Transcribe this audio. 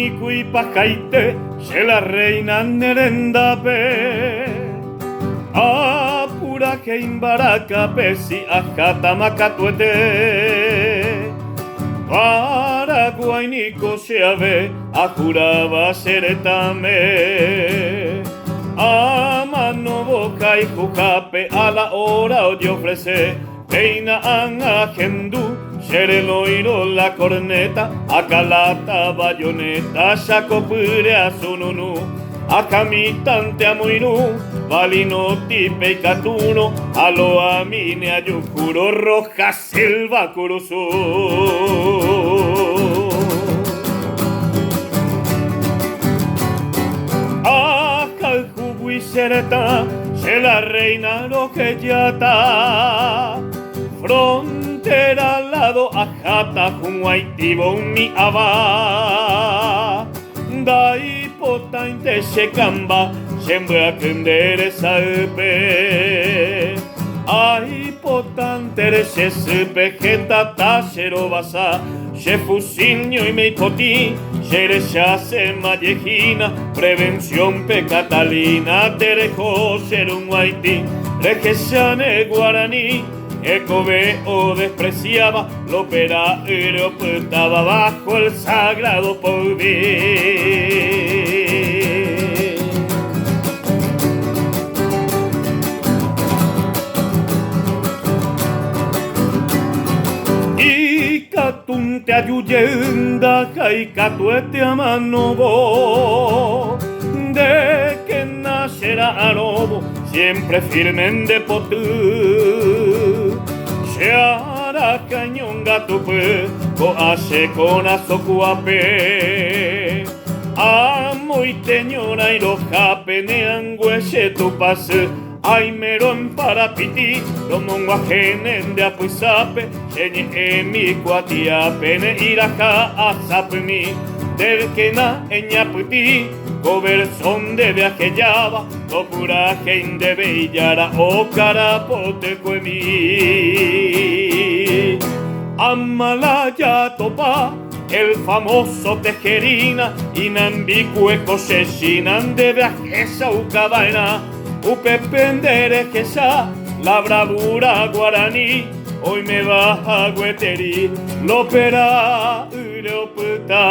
y pajaite, se la reina nerendape. Apura que imbaraca pesi ajata macatuete. Paraguay nico se ave, ajuraba seretame. A mano boca y jujape a la hora hoy ofrece. Peina an agendú, Xereloiro la corneta, acalata bayoneta, Xacopure a sununu, acamitante a muinu, valino tipe y catuno, aloa mine ayucuro, roja selva curuzú. Acaljubu y sereta, se la reina lo que ya está. Frontera al lado ajata junguaitivo mi aba. Dai potente se camba, sembra kendere salpe. Ai potante se sepe geta tashero basa. Se fusiño y me hipotí, se rechace mallejina, prevención pe catalina, te dejó ser un guaití, rejechane guaraní. Ecobe o despreciaba, lo pera y lo ocultaba bajo el sagrado porvir. Y catun te ayuyenda, y catuete a manobo, de que nacerá anobo, siempre firme en depotú. Se hará cañón gato pe, coase con azocuape. Amo y teñora y lo jape, neangueche tu pase. Ay meron para piti, lo mongo ajenen de apuisape. Señe emi cuatiape, ne iraja asapni. Del que na eñaputi, coberzón de viaje llava, o pura gente bellara, o carapote cuemí. Amalaya topa, el famoso tejerina, inambicue cosesinan de viaje saucabaina, upependere quesa, la bravura guaraní, hoy me va a gueteri, lo pera y lo puta.